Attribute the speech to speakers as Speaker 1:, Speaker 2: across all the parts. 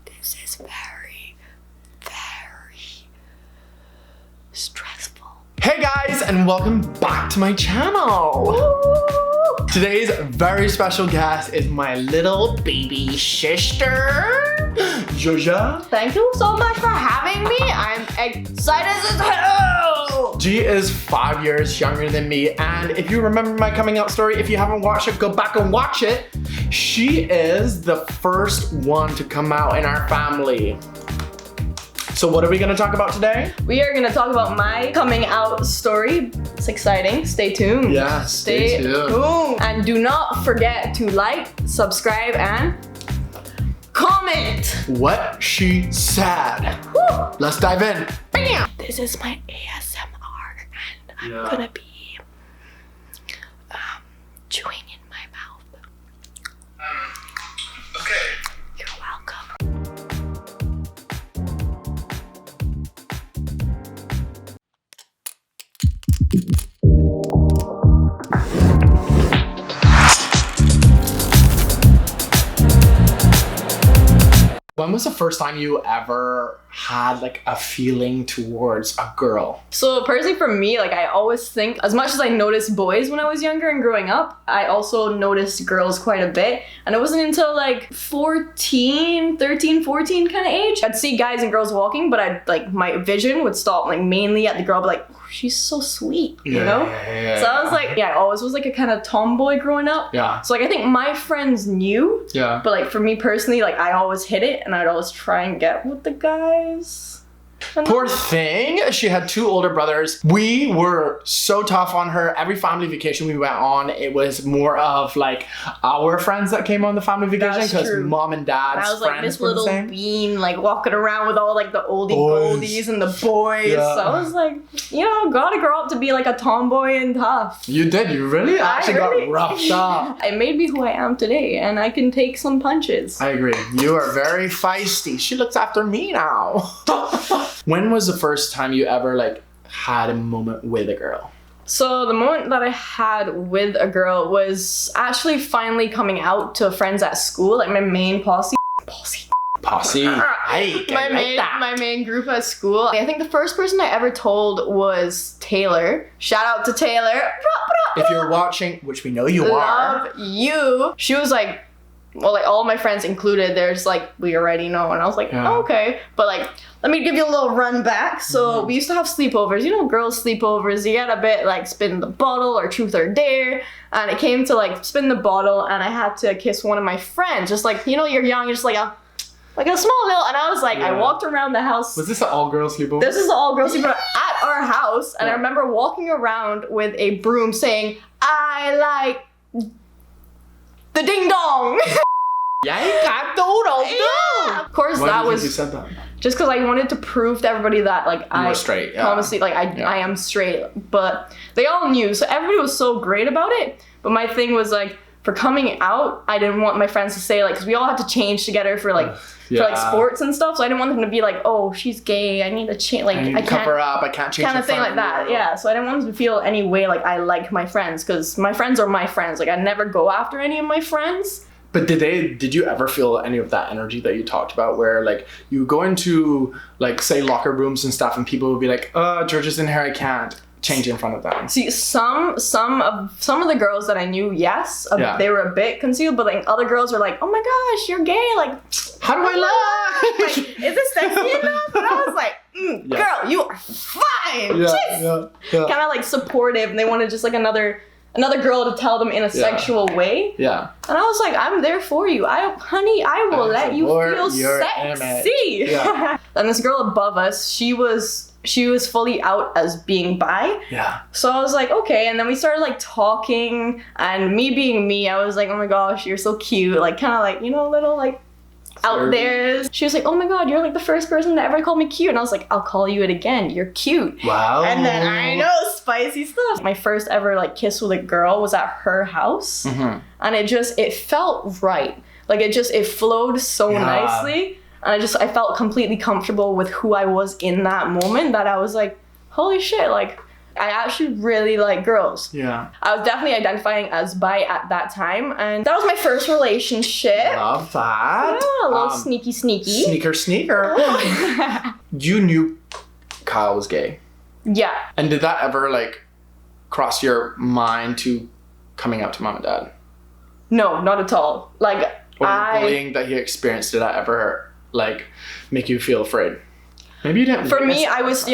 Speaker 1: This is very, very stressful.
Speaker 2: Hey guys, and welcome back to my channel.
Speaker 1: Woo!
Speaker 2: Today's very special guest is my little baby sister, Joja.
Speaker 1: Thank you so much for having me. I'm excited as hell.
Speaker 2: She is 5 years younger than me, and if you remember my coming out story, if you haven't watched it, go back and watch it. She is the first one to come out in our family. So what are we gonna talk about today?
Speaker 1: We are gonna talk about my coming out story. It's exciting. Stay tuned.
Speaker 2: Yeah, stay tuned.
Speaker 1: And do not forget to like, subscribe, and comment
Speaker 2: What she said.
Speaker 1: Woo!
Speaker 2: Let's dive in.
Speaker 1: Bam! This is my ASMR, and I'm gonna be chewing in my mouth.
Speaker 2: Okay.
Speaker 1: You're welcome.
Speaker 2: When was the first time you ever had like a feeling towards a girl?
Speaker 1: So personally for me, like I always think, as much as I noticed boys when I was younger and growing up, I also noticed girls quite a bit. And it wasn't until like 13, 14 kind of age, I'd see guys and girls walking, but I'd like, my vision would stop like mainly at the girl, but like, she's so sweet, you know?
Speaker 2: Yeah,
Speaker 1: so I was like, I always was like a kind of tomboy growing up.
Speaker 2: Yeah.
Speaker 1: So like I think my friends knew,
Speaker 2: Yeah.
Speaker 1: but like for me personally, like I always hit it and I'd always try and get with the guys.
Speaker 2: Poor thing, she had two older brothers. We were so tough on her. Every family vacation we went on, it was more of like our friends that came on the family vacation because mom and dad's
Speaker 1: I was like
Speaker 2: friends
Speaker 1: this
Speaker 2: were the
Speaker 1: little
Speaker 2: same.
Speaker 1: bean, like walking around with all like the oldie
Speaker 2: Boys.
Speaker 1: goldies and the boys.
Speaker 2: Yeah.
Speaker 1: So I was like, you know, gotta grow up to be like a tomboy and tough.
Speaker 2: You did, you really actually got roughed up.
Speaker 1: It made me who I am today, and I can take some punches.
Speaker 2: I agree. You are very feisty. She looks after me now. When was the first time you ever like had a moment with a girl?
Speaker 1: So the moment that I had with a girl was actually finally coming out to friends at school, like my main posse.
Speaker 2: Posse.
Speaker 1: My main group at school. I think the first person I ever told was Taylor. Shout out to Taylor.
Speaker 2: If you're watching, which we know you are.
Speaker 1: Love you. She was like, well, like all my friends included, there's like, we already know. And I was like, oh, okay. But like, let me give you a little run back. So we used to have sleepovers, you know, girls sleepovers. You get a bit like spin the bottle or truth or dare. And it came to like spin the bottle and I had to kiss one of my friends. Just like, you know, you're young, you're just like a small little, and I was like, I walked around the house.
Speaker 2: Was this an all-girl sleepover?
Speaker 1: This is an all-girl sleepover at our house. And I remember walking around with a broom saying, I like the ding dong. Yeah. Of course,
Speaker 2: Why
Speaker 1: that
Speaker 2: do you
Speaker 1: was
Speaker 2: think you said that?
Speaker 1: just because I wanted to prove to everybody that like I
Speaker 2: straight. Yeah.
Speaker 1: Honestly, like I am straight. But they all knew, so everybody was so great about it. But my thing was like, for coming out, I didn't want my friends to say like, because we all had to change together for like for like sports and stuff. So I didn't want them to be like, oh, she's gay. I need to change. Like I can't
Speaker 2: cover up. I can't change.
Speaker 1: Kind of thing like that. Yeah. So I didn't want them to feel any way like I like my friends, because my friends are my friends. Like I never go after any of my friends.
Speaker 2: But did you ever feel any of that energy that you talked about, where like you go into like say locker rooms and stuff, and people would be like, George is in here, I can't change in front of them?
Speaker 1: See, some of the girls that I knew, yes, they were a bit concealed, but like other girls were like, oh my gosh, you're gay, like
Speaker 2: how do I look?
Speaker 1: Like, is this sexy enough? And I was like, girl, you are fine. Kind of like supportive, and they wanted just like another girl to tell them in a sexual way. Yeah. And I was like, I'm there for you. Honey, I will let you feel sexy. Yeah. And this girl above us, she was fully out as being bi. Yeah. So I was like, okay. And then we started like talking, and me being me, I was like, oh my gosh, you're so cute. Like kind of like, you know, little like out there. She was like, oh my god, you're like the first person that ever called me cute. And I was like, I'll call you it again. You're cute. Wow. And then I know, spicy stuff. My first ever like kiss with a girl was at her house. Mm-hmm. And it felt right. Like it flowed so nicely. And I felt completely comfortable with who I was in that moment, that I was like, holy shit, like, I actually really like girls.
Speaker 2: Yeah.
Speaker 1: I was definitely identifying as bi at that time, and that was my first relationship.
Speaker 2: Love that.
Speaker 1: Yeah, a little sneaky.
Speaker 2: Sneaker. You knew Kyle was gay.
Speaker 1: Yeah.
Speaker 2: And did that ever, like, cross your mind to coming out to mom and dad?
Speaker 1: No, not at all. Like,
Speaker 2: or the bullying that he experienced, did that ever, like, make you feel afraid? Maybe you didn't.
Speaker 1: For me, I was too,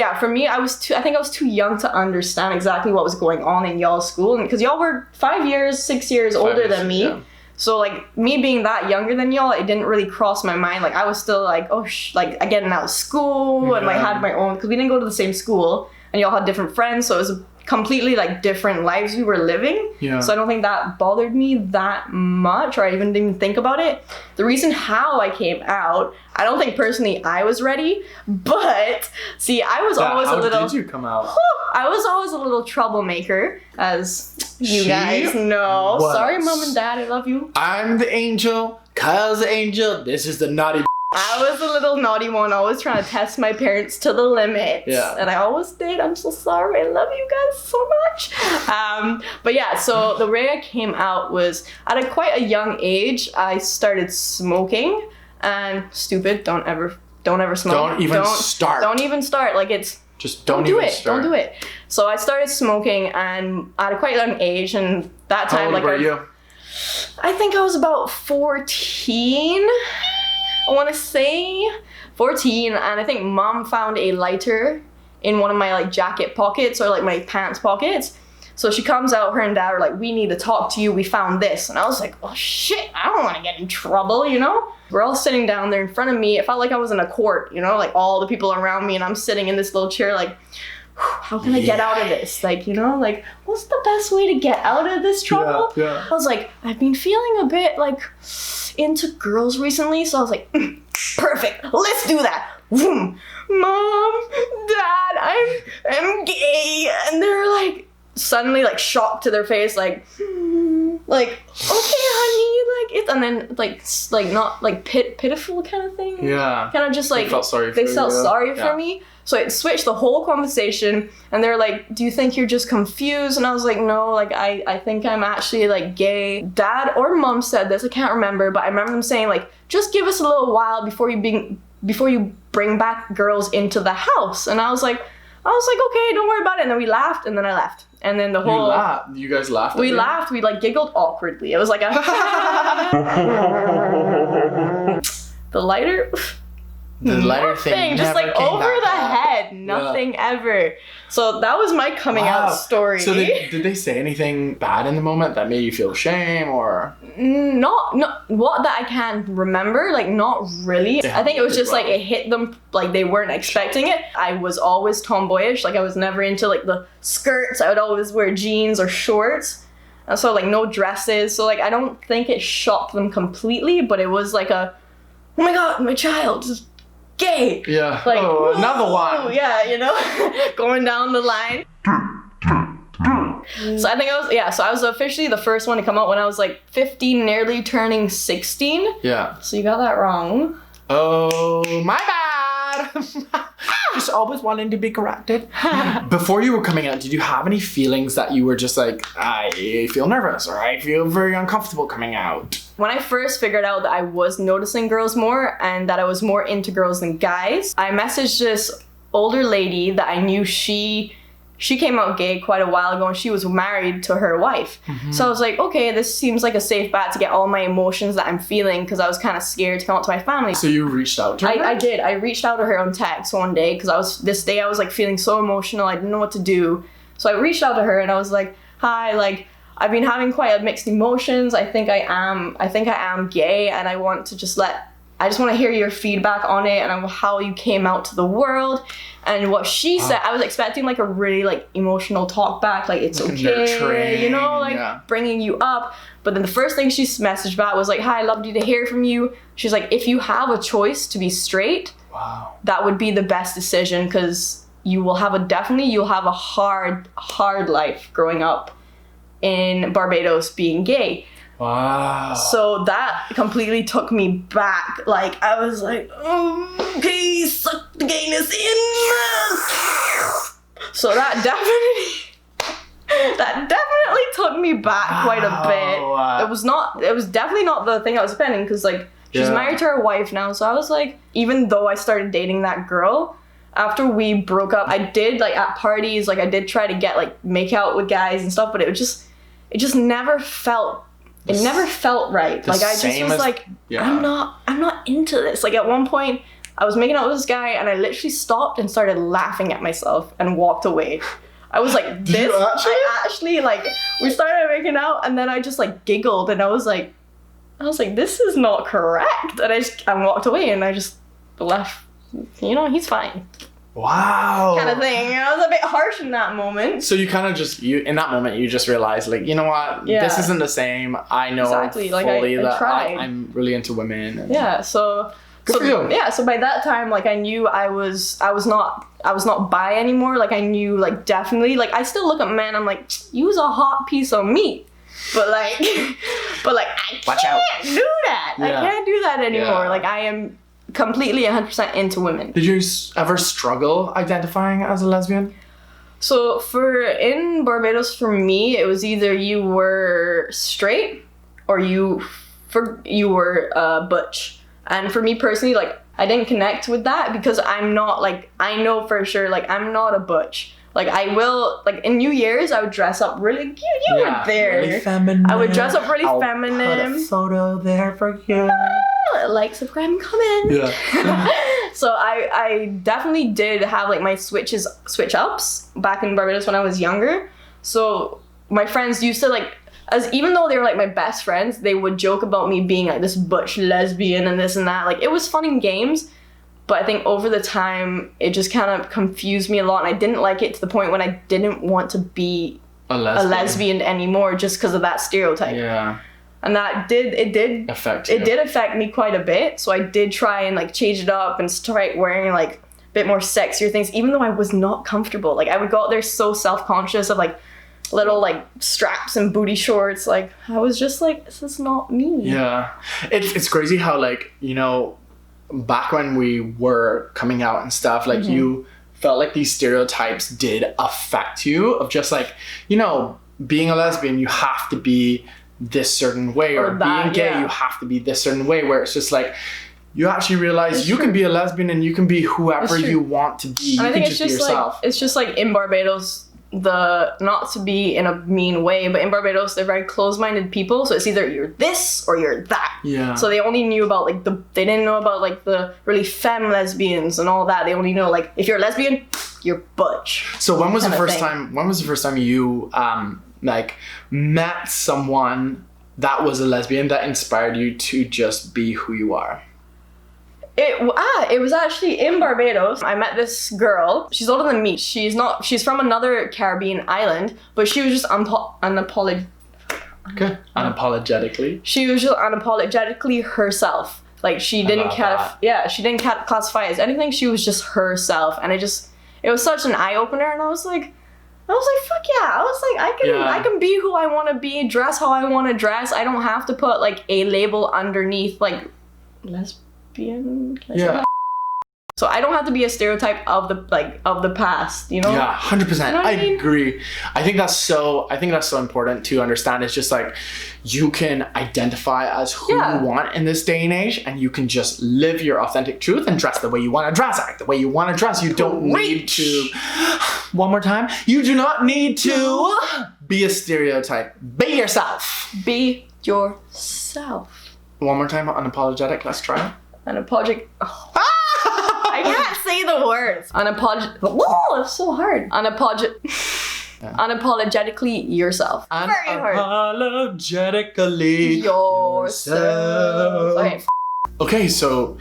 Speaker 1: I think I was too young to understand exactly what was going on in y'all's school. And because y'all were 6 years older than me. Yeah. So, like, me being that younger than y'all, it didn't really cross my mind. Like, I was still like, like, getting out of school and, like, had my own, because we didn't go to the same school and y'all had different friends. So it was completely, like, different lives we were living. Yeah. So I don't think that bothered me that much, or I even didn't think about it. The reason how I came out, I don't think personally I was ready, but see, I was always a little...
Speaker 2: How did you come out?
Speaker 1: I was always a little troublemaker, as you guys know.
Speaker 2: Was.
Speaker 1: Sorry, mom and dad, I love you.
Speaker 2: I'm the angel, Kyle's the angel, this is the naughty
Speaker 1: I was a little naughty one, always trying to test my parents to the limit.
Speaker 2: Yeah.
Speaker 1: And I always did. I'm so sorry. I love you guys so much. But yeah, so the way I came out was at quite a young age, I started smoking. And stupid, don't ever smoke.
Speaker 2: Don't even start.
Speaker 1: Don't even start. Like, it's...
Speaker 2: Just don't do it.
Speaker 1: Don't do it. So I started smoking, and at a quite young age, and that time,
Speaker 2: how old were you?
Speaker 1: I think I was about 14. I want to say 14, and I think mom found a lighter in one of my, like, jacket pockets or, like, my pants pockets. So she comes out, her and dad are like, we need to talk to you, we found this. And I was like, oh shit, I don't want to get in trouble, you know? We're all sitting down there in front of me. It felt like I was in a court, you know, like all the people around me, and I'm sitting in this little chair like, how can I get out of this? Like, you know, like, what's the best way to get out of this trouble? Yeah. I was like, I've been feeling a bit, like, into girls recently. So I was like, perfect, let's do that. Mom, Dad, I'm gay. And they're like, suddenly, like, shocked to their face, like, like, okay, honey, like, it's, and then, like not, like, pitiful kind of thing.
Speaker 2: Yeah.
Speaker 1: Kind of just, like,
Speaker 2: they felt
Speaker 1: sorry for me. So it switched the whole conversation, and they're like, do you think you're just confused? And I was like, no, like, I think I'm actually, like, gay. Dad or mom said this, I can't remember, but I remember them saying, like, just give us a little while before you bring back girls into the house. And I was like, okay, don't worry about it. And then we laughed, and then I left. And then the whole...
Speaker 2: You guys laughed?
Speaker 1: We laughed. We, like, giggled awkwardly. It was like a... The lighter...
Speaker 2: The lighter thing
Speaker 1: just, like, over the
Speaker 2: out.
Speaker 1: head. Nothing ever. So that was my coming out story.
Speaker 2: So did they say anything bad in the moment that made you feel shame, or?
Speaker 1: Not what that I can remember, like, not really.
Speaker 2: Yeah,
Speaker 1: I think it was just like it hit them, like, they weren't expecting it. I was always tomboyish, like, I was never into, like, the skirts. I would always wear jeans or shorts, and so, like, no dresses. So, like, I don't think it shocked them completely, but it was like a, oh my god, my child is gay.
Speaker 2: Yeah.
Speaker 1: Like,
Speaker 2: another one.
Speaker 1: Yeah, you know, going down the line. So I think I was officially the first one to come out when I was, like, 15, nearly turning 16.
Speaker 2: Yeah.
Speaker 1: So you got that wrong.
Speaker 2: Oh, my bad. Just always wanting to be corrected. Before you were coming out, did you have any feelings that you were just like, I feel nervous, or I feel very uncomfortable coming out?
Speaker 1: When I first figured out that I was noticing girls more and that I was more into girls than guys, I messaged this older lady that I knew she came out gay quite a while ago, and she was married to her wife. Mm-hmm. So I was like, okay, this seems like a safe bet to get all my emotions that I'm feeling, because I was kind of scared to come out to my family.
Speaker 2: So you reached out to her?
Speaker 1: I did. I reached out to her on text one day, because I was like feeling so emotional. I didn't know what to do. So I reached out to her and I was like, hi, like, I've been having quite mixed emotions. I think I am gay, and I just want to hear your feedback on it and on how you came out to the world. And what she said, I was expecting, like, a really, like, emotional talk back, like, it's okay, you know, like, bringing you up. But then the first thing she messaged back was like, hi, lovely to hear from you. She's like, if you have a choice to be straight, that would be the best decision, because you'll have a hard life growing up in Barbados being gay.
Speaker 2: Wow.
Speaker 1: So that completely took me back. Like, I was like, okay, suck the gayness in. So that definitely took me back quite a bit. It was definitely not the thing I was expecting, because like she's married to her wife now. So I was like, even though I started dating that girl, after we broke up, I did like at parties, like I did try to get like make out with guys and stuff, but it just never felt right. Like I just was like, I'm not into this. Like at one point I was making out with this guy and I literally stopped and started laughing at myself and walked away. I was like, I actually like, we started making out and then I just like giggled and I was like, this is not correct. And I walked away and I just left, he's fine.
Speaker 2: Wow.
Speaker 1: Kind of thing. I was a bit harsh in that moment.
Speaker 2: So you kind of in that moment, you just realized, like, you know what? Yeah. This isn't the same. I know fully that I'm really into women. And
Speaker 1: so
Speaker 2: good for you.
Speaker 1: Yeah, so by that time, like, I knew I was not bi anymore. Like, I knew, like, definitely, like, I still look at men, I'm like, you's a hot piece of meat. But like, I can't do that. Yeah. I can't do that anymore. Yeah. Like, I am completely 100% into women.
Speaker 2: Did you ever struggle identifying as a lesbian?
Speaker 1: So in Barbados, for me, it was either you were straight or you were butch. And for me personally, like, I didn't connect with that because I'm not like, I know for sure, like, I'm not a butch. Like, I will, like, in New Year's, I would dress up really cute. You were there.
Speaker 2: Really feminine.
Speaker 1: I would dress up really feminine.
Speaker 2: I'll put a photo there for you.
Speaker 1: Like, subscribe, and comment. Yeah. So I definitely did have, like, my switch ups back in Barbados when I was younger. So my friends used to, like, even though they were, like, my best friends, they would joke about me being, like, this butch lesbian and this and that. Like, it was fun in games. But I think over the time, it just kind of confused me a lot. And I didn't like it to the point when I didn't want to be a lesbian anymore just because of that stereotype.
Speaker 2: Yeah.
Speaker 1: And that did affect me quite a bit. So I did try and, like, change it up and start wearing, like, a bit more sexier things, even though I was not comfortable. Like, I would go out there so self-conscious of, like, little, like, straps and booty shorts. Like, I was just like, this is not me.
Speaker 2: Yeah. It's crazy how, like, back when we were coming out and stuff, like, you felt like these stereotypes did affect you of just, like, being a lesbian, you have to be this certain way, or being gay, you have to be this certain way, where it's just like, you actually realize you can be a lesbian and you can be whoever you want to be.
Speaker 1: And
Speaker 2: you can just be yourself.
Speaker 1: Like, it's just like in Barbados, not to be in a mean way, but in Barbados, they're very closed-minded people. So it's either you're this or you're that.
Speaker 2: Yeah.
Speaker 1: So they only knew about, like, they didn't know about, like, the really femme lesbians and all that. They only know, like, if you're a lesbian, you're butch.
Speaker 2: So when was the first time you like, met someone that was a lesbian that inspired you to just be who you are?
Speaker 1: It was actually in Barbados. I met this girl. She's older than me. She's from another Caribbean island, but she was just unapologetically. She was just unapologetically herself. Like, she didn't classify as anything. She was just herself, and it was such an eye opener. And I was like, fuck yeah. I was like, I can be who I want to be, dress how I want to dress. I don't have to put, like, a label underneath, like, lesbian.
Speaker 2: Yeah.
Speaker 1: So I don't have to be a stereotype of the past,
Speaker 2: Yeah, 100%. I agree. I think that's so important to understand. It's just like, you can identify as who you want in this day and age, and you can just live your authentic truth and dress the way you want to dress, act the way you want to dress. You don't need to. One more time. You do not need to be a stereotype. Be yourself.
Speaker 1: Be yourself.
Speaker 2: One more time. Unapologetic. Let's try it.
Speaker 1: Unapologetic. Oh. I can't say the words. Unapologetic. Oh, it's so hard. Unapologetically yourself. Very hard.
Speaker 2: Unapologetically yourself. Okay, so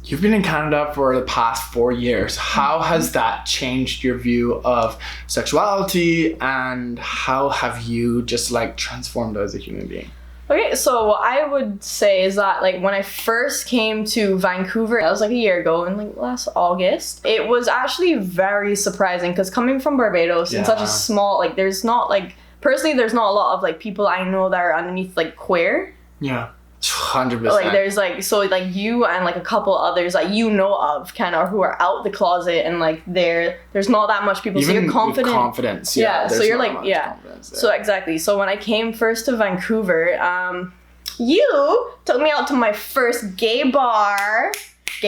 Speaker 2: you've been in Canada for the past 4 years. How has that changed your view of sexuality, and how have you just, like, transformed as a human being?
Speaker 1: Okay, so what I would say is that, like, when I first came to Vancouver, that was like a year ago, in, like, last August, it was actually very surprising, because coming from Barbados in such a small, like, there's not, like, personally, there's not a lot of, like, people I know that are underneath, like, queer.
Speaker 2: Yeah. 100%.
Speaker 1: Like there's like, so like you and like a couple others that you know of kind of who are out the closet, and like there's not that much people.
Speaker 2: Even
Speaker 1: so you're confident.
Speaker 2: with confidence.
Speaker 1: Yeah. So you're like, yeah. So exactly. So when I came first to Vancouver, you took me out to my first gay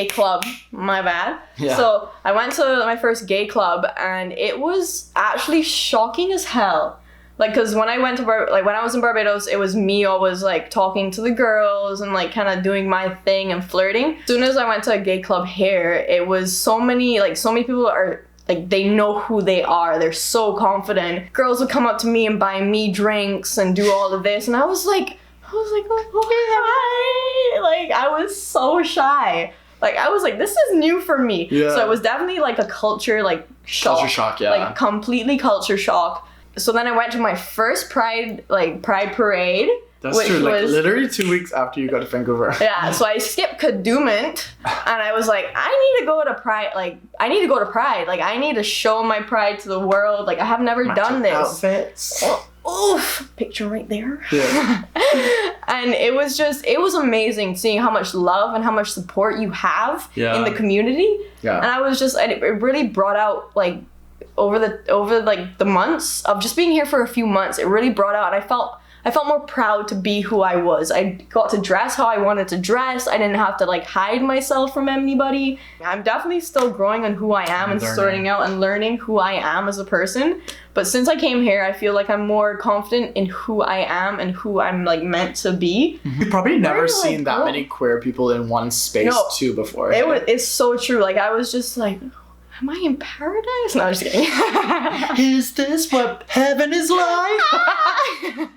Speaker 1: club, my bad. Yeah. So I went to my first gay club, and it was actually shocking as hell. Like, cause when I went to when I was in Barbados, it was me always like talking to the girls and like kind of doing my thing and flirting. As soon as I went to a gay club here, it was so many people are like, they know who they are. They're so confident. Girls would come up to me and buy me drinks and do all of this, and I was like, oh, hi. Like, I was so shy. Like, I was like, this is new for me. Yeah. So it was definitely like a culture shock.
Speaker 2: Culture shock, yeah.
Speaker 1: Like completely culture shock. So then I went to my first Pride parade.
Speaker 2: That's true, like literally 2 weeks after you got to Vancouver.
Speaker 1: Yeah, so I skipped Kadooment, and I was like, I need to go to Pride. Like, I need to go to Pride. Like, I need to show my pride to the world. Like, I have never done this.
Speaker 2: Outfits.
Speaker 1: Oof, picture right there.
Speaker 2: Yeah.
Speaker 1: And it was amazing seeing how much love and how much support you have in the community. Yeah. And I was it really brought out like over the months of just being here for a few months, it really brought out, and I felt more proud to be who I was. I got to dress how I wanted to dress. I didn't have to like hide myself from anybody. I'm definitely still growing on who I am and sorting out and learning who I am as a person. But since I came here, I feel like I'm more confident in who I am and who I'm like meant to be.
Speaker 2: You've probably never seen that many queer people in one space too before.
Speaker 1: It's so true. Like, I was just like, am I in paradise? No, I'm just kidding.
Speaker 2: Is this what heaven is like?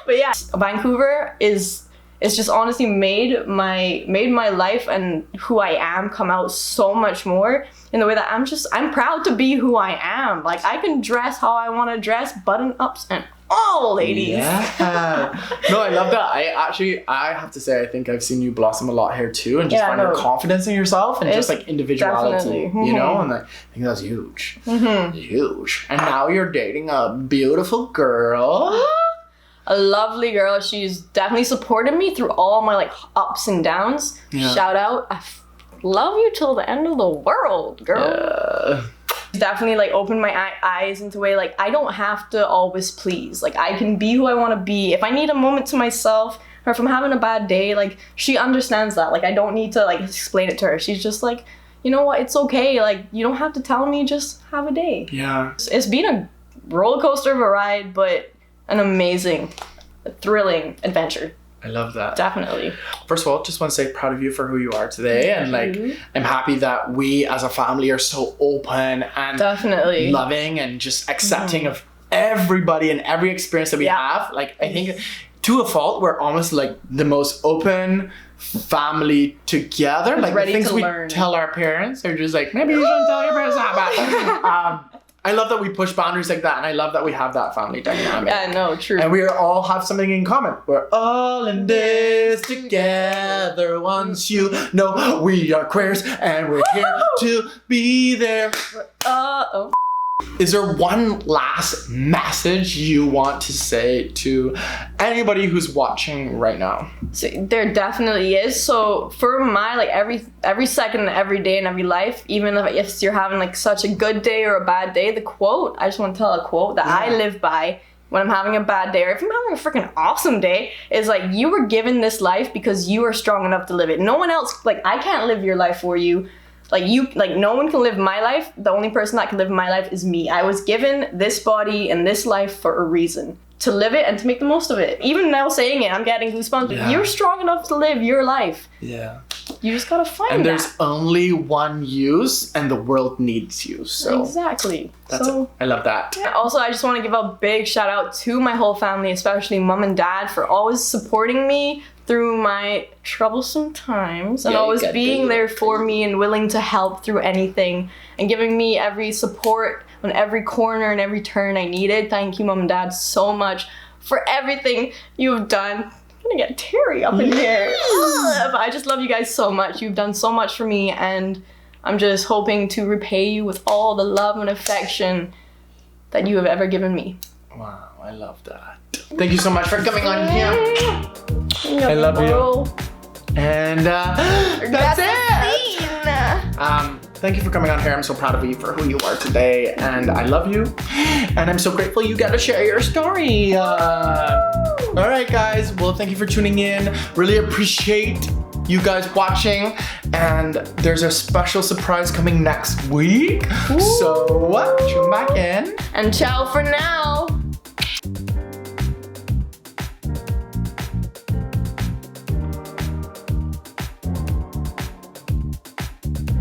Speaker 1: But yeah, Vancouver is just honestly made my life and who I am come out so much more in the way that I'm proud to be who I am. Like, I can dress how I want to dress, button ups and all, ladies.
Speaker 2: Yeah. No, I love that. I have to say, I think I've seen you blossom a lot here too, and just find your confidence in yourself and just like individuality, you know, and I think that's huge. Huge. And now you're dating a beautiful girl.
Speaker 1: A lovely girl. She's definitely supported me through all my like ups and downs. Yeah. Shout out. I love you till the end of the world, girl. Yeah. Definitely like opened my eyes into a way like I don't have to always please. Like, I can be who I want to be. If I need a moment to myself, or if I'm having a bad day, like, she understands that. Like, I don't need to like explain it to her. She's just like, you know what, it's okay. Like, you don't have to tell me, just have a day.
Speaker 2: Yeah.
Speaker 1: It's been a roller coaster of a ride, but an amazing, thrilling adventure.
Speaker 2: I love that.
Speaker 1: Definitely.
Speaker 2: First of all, just want to say proud of you for who you are today. And like, I'm happy that we as a family are so open and
Speaker 1: definitely
Speaker 2: loving and just accepting of everybody and every experience that we have. Like, I think to a fault, we're almost like the most open family together. Like, the things we tell our parents are just like, maybe you shouldn't tell your parents that. I love that we push boundaries like that, and I love that we have that family dynamic.
Speaker 1: Yeah, no, true.
Speaker 2: And we all have something in common. We're all in this together. Once you know we are queers, and we're here to be there. Is there one last message you want to say to anybody who's watching right now?
Speaker 1: So there definitely is. So for my like every second, every day in every life, even if you're having like such a good day or a bad day, the quote, I just want to tell a quote that I live by when I'm having a bad day, or if I'm having a freaking awesome day, is like, you were given this life because you are strong enough to live it. No one else, like, I can't live your life for you. Like, no one can live my life. The only person that can live my life is me. I was given this body and this life for a reason. To live it and to make the most of it. Even now saying it, I'm getting goosebumps. Yeah. You're strong enough to live your life.
Speaker 2: Yeah.
Speaker 1: You just gotta find
Speaker 2: And there's only one use, and the world needs you. So
Speaker 1: exactly.
Speaker 2: I love that.
Speaker 1: Yeah, also, I just want to give a big shout out to my whole family, especially mom and dad, for always supporting me through my troublesome times and always being there for me and willing to help through anything and giving me every support on every corner and every turn I needed. Thank you, mom and dad, so much for everything you've done. I'm gonna get teary up in here. But I just love you guys so much. You've done so much for me, and I'm just hoping to repay you with all the love and affection that you have ever given me.
Speaker 2: Wow, I love that. Thank you so much for coming on here. I love you. And that's it. Thank you for coming on here. I'm so proud of you for who you are today. And I love you. And I'm so grateful you got to share your story. All right, guys. Well, thank you for tuning in. Really appreciate you guys watching. And there's a special surprise coming next week. Ooh. So tune back in.
Speaker 1: And ciao for now.